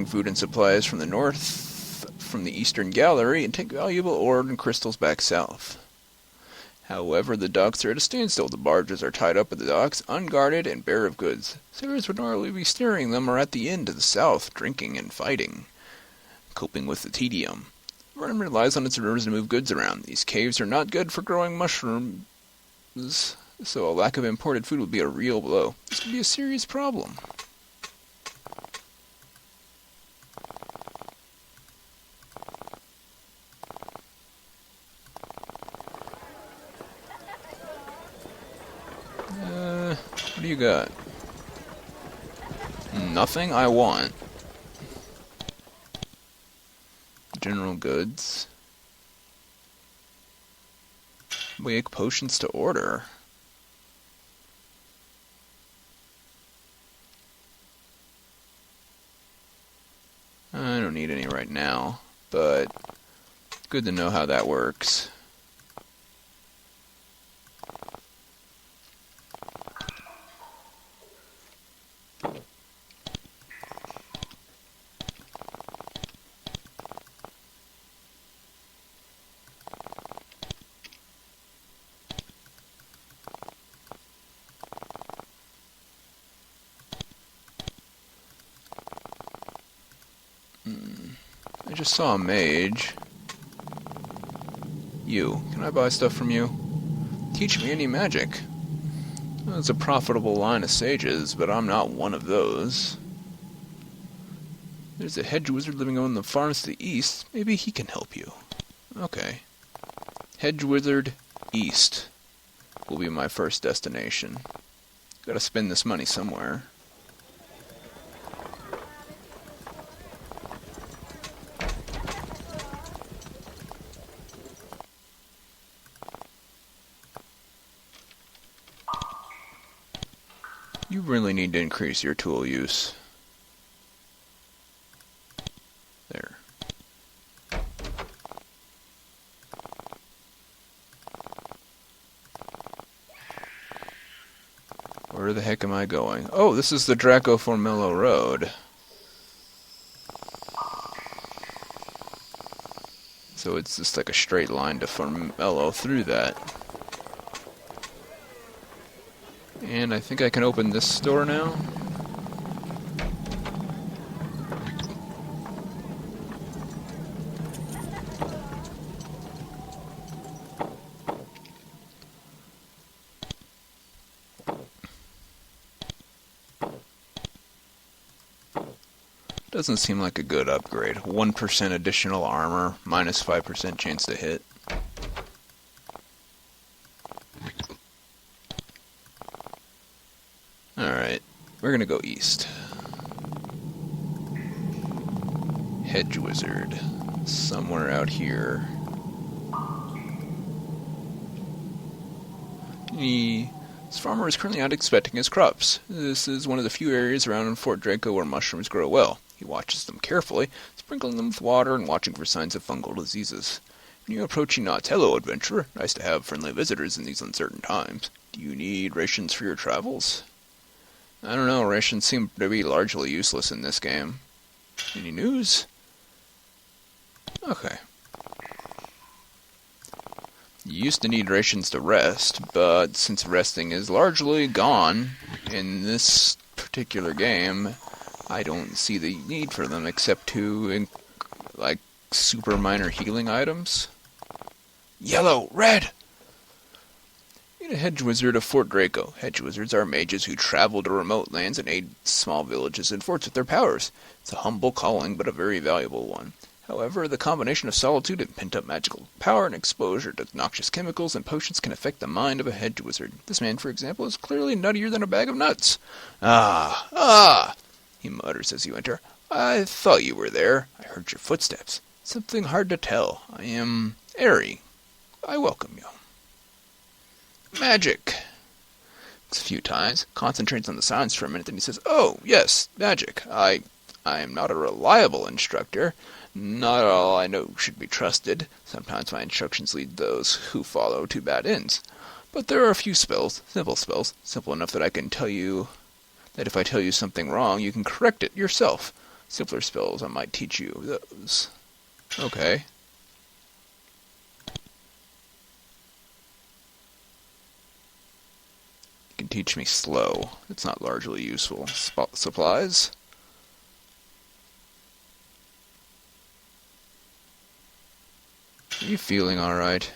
food and supplies from the north, from the eastern gallery, and take valuable ore and crystals back south. However, the docks are at a standstill. The barges are tied up at the docks, unguarded and bare of goods. Sailors would normally be steering them or at the inn to the south, drinking and fighting, coping with the tedium. Burnham relies on its rivers to move goods around. These caves are not good for growing mushrooms, so a lack of imported food would be a real blow. This could be a serious problem. What do you got? Nothing I want. General goods. Wake potions to order. I don't need any right now, but good to know how that works. I just saw a mage. You. Can I buy stuff from you? Teach me any magic. Well, it's a profitable line of sages, but I'm not one of those. There's a hedge wizard living on the farms to the east. Maybe he can help you. Okay. Hedge wizard east will be my first destination. Gotta spend this money somewhere. You really need to increase your tool use. There. Where the heck am I going? Oh, this is the Draco Formello Road. So it's just like a straight line to Formello through that. And I think I can open this door now. Doesn't seem like a good upgrade. 1% additional armor, minus 5% chance to hit. Alright, we're gonna go east. Hedge Wizard. Somewhere out here. This farmer is currently out inspecting his crops. This is one of the few areas around Fort Draco where mushrooms grow well. He watches them carefully, sprinkling them with water and watching for signs of fungal diseases. When you approach hello, adventurer. Nice to have friendly visitors in these uncertain times. Do you need rations for your travels? I don't know, rations seem to be largely useless in this game. Any news? Okay. You used to need rations to rest, but since resting is largely gone in this particular game, I don't see the need for them except to, like, super minor healing items. Yellow! Red! Meet a hedge wizard of Fort Draco. Hedge wizards are mages who travel to remote lands and aid small villages and forts with their powers. It's a humble calling, but a very valuable one. However, the combination of solitude and pent-up magical power and exposure to noxious chemicals and potions can affect the mind of a hedge wizard. This man, for example, is clearly nuttier than a bag of nuts. Ah! He mutters as you enter. I thought you were there. I heard your footsteps. Something hard to tell. I am airy. I welcome you. Magic. Looks a few times, concentrates on the sounds for a minute, then he says, "Oh, yes, magic. I am not a reliable instructor. Not all I know should be trusted. Sometimes my instructions lead those who follow to bad ends. But there are a few spells, simple enough that I can tell you that if I tell you something wrong, you can correct it yourself. Simpler spells, I might teach you those. Okay. You can teach me slow. It's not largely useful. Supplies? Are you feeling alright?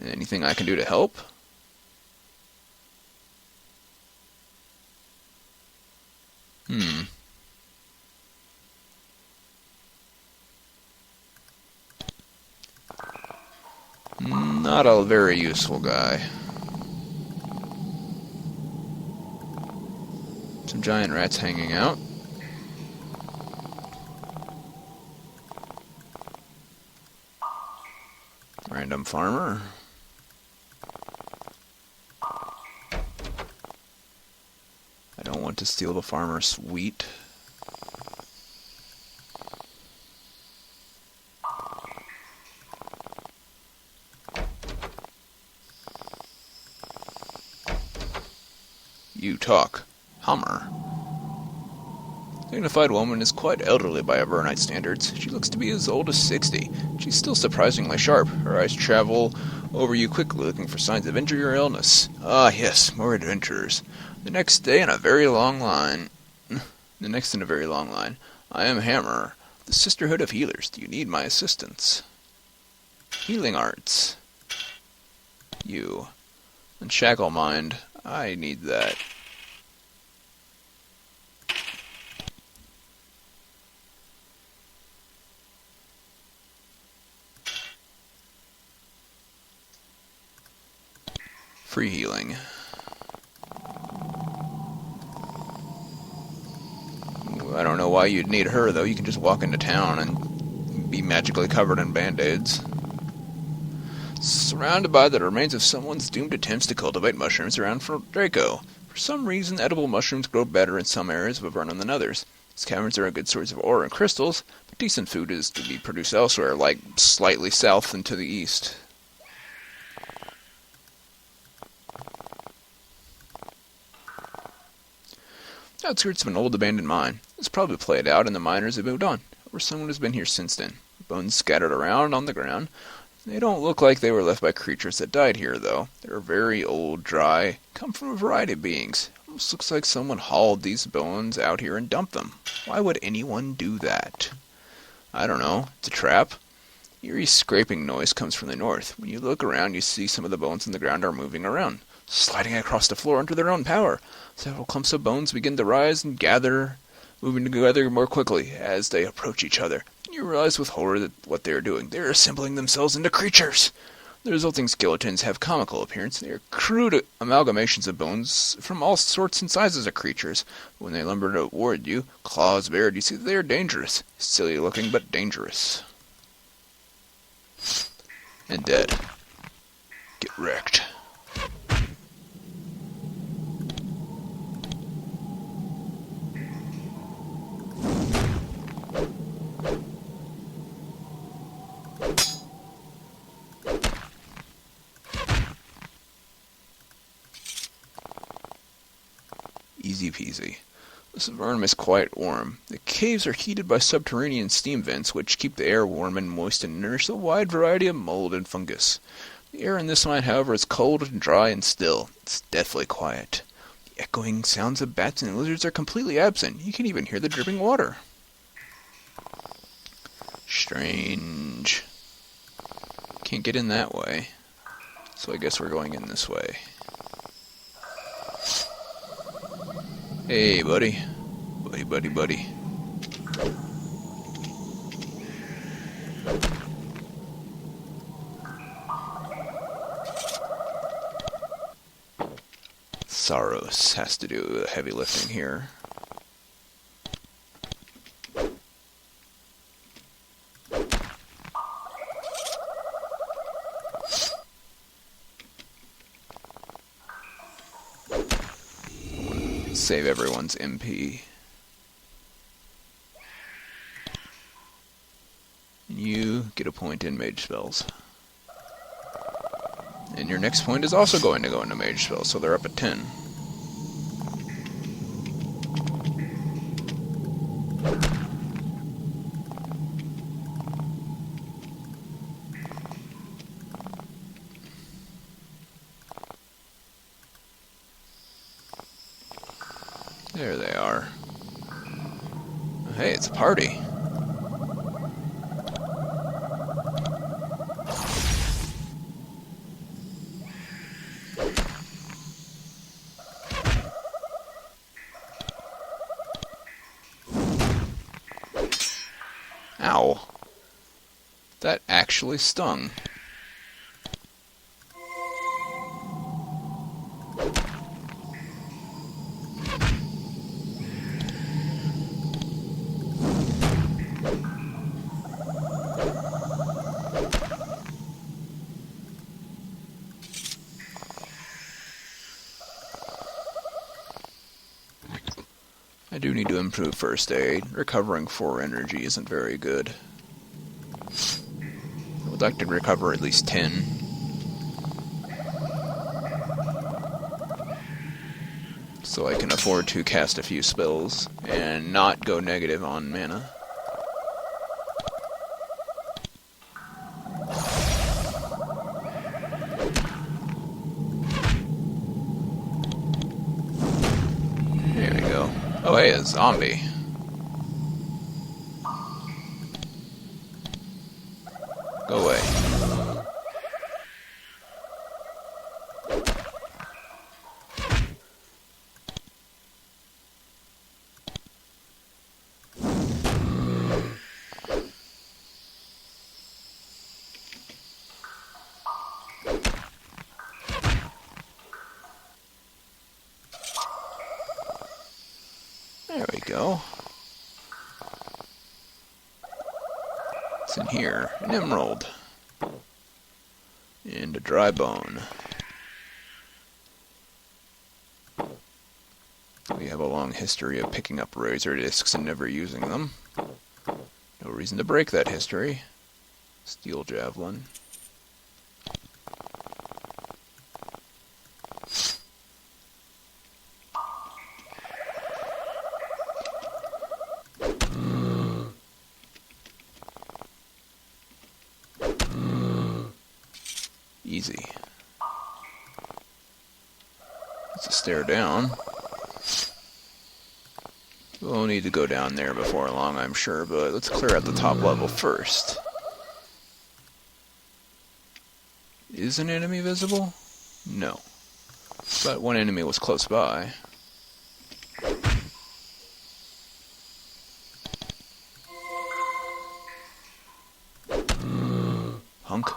Anything I can do to help? Not a very useful guy. Some giant rats hanging out. Random farmer. I don't want to steal the farmer's wheat. You talk. Hummer. The dignified woman is quite elderly by Avernite standards. She looks to be as old as 60. She's still surprisingly sharp. Her eyes travel over you quickly, looking for signs of injury or illness. Ah, yes, more adventurers. The next in a very long line. I am Hammer, the Sisterhood of Healers. Do you need my assistance? Healing arts. You. Unshackle mind. I need that. Free healing. I don't know why you'd need her, though. You can just walk into town and be magically covered in band-aids. Surrounded by the remains of someone's doomed attempts to cultivate mushrooms around Fort Draco. For some reason, edible mushrooms grow better in some areas of Avernum than others. These caverns are a good source of ore and crystals, but decent food is to be produced elsewhere, like slightly south and to the east. Outskirts of an old abandoned mine. It's probably played out and the miners have moved on, or someone has been here since then. Bones scattered around on the ground. They don't look like they were left by creatures that died here, though. They're very old, dry, come from a variety of beings. Almost looks like someone hauled these bones out here and dumped them. Why would anyone do that? I don't know. It's a trap. Eerie scraping noise comes from the north. When you look around, you see some of the bones in the ground are moving around, sliding across the floor under their own power. Several clumps of bones begin to rise and gather, moving together more quickly as they approach each other. You realize with horror that what they are doing. They are assembling themselves into creatures. The resulting skeletons have comical appearance. They are crude amalgamations of bones from all sorts and sizes of creatures. When they lumber toward you, claws bared, you see that they are dangerous. Silly looking, but dangerous. And dead. Get wrecked. Easy peasy. This Avernum is quite warm. The caves are heated by subterranean steam vents, which keep the air warm and moist and nourish a wide variety of mold and fungus. The air in this mine, however, is cold and dry and still. It's deathly quiet. The echoing sounds of bats and lizards are completely absent. You can even hear the dripping water. Strange. Can't get in that way. So I guess we're going in this way. Hey, buddy. Buddy. Saros has to do the heavy lifting here. Save everyone's MP. And you get a point in mage spells. And your next point is also going to go into mage spells, so they're up at 10. There they are. Hey, it's a party. Ow. That actually stung. I do need to improve first aid. Recovering 4 energy isn't very good. I would like to recover at least 10. So I can afford to cast a few spells and not go negative on mana. There we go. Oh hey, a zombie. Go away. There we go. What's in here? An emerald. And a dry bone. We have a long history of picking up razor discs and never using them. No reason to break that history. Steel javelin. Easy. It's a stair down. We'll need to go down there before long, I'm sure, but let's clear out the top level first. Is an enemy visible? No. But one enemy was close by. Hunk.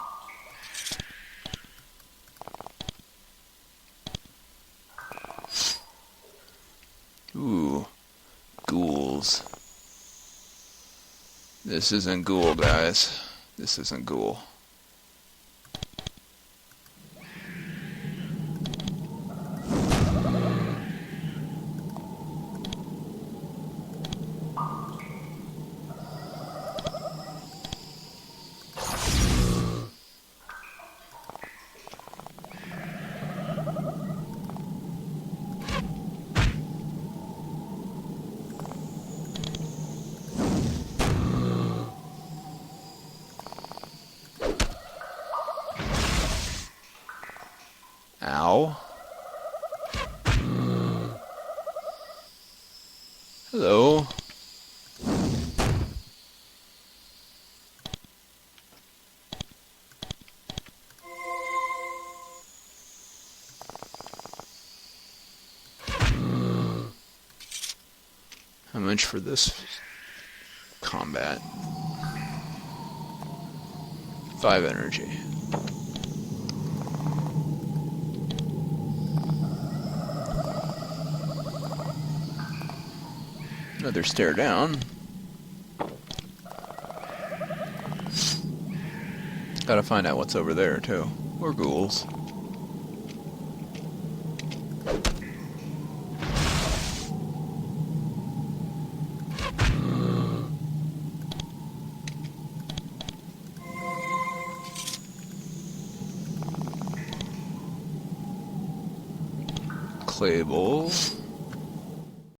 Ooh. Ghouls. This isn't ghoul, guys. This isn't ghoul. Ow. Hello. How much for this combat? 5 energy. Another stair down. Gotta find out what's over there, too. Or ghouls. Clay bowls.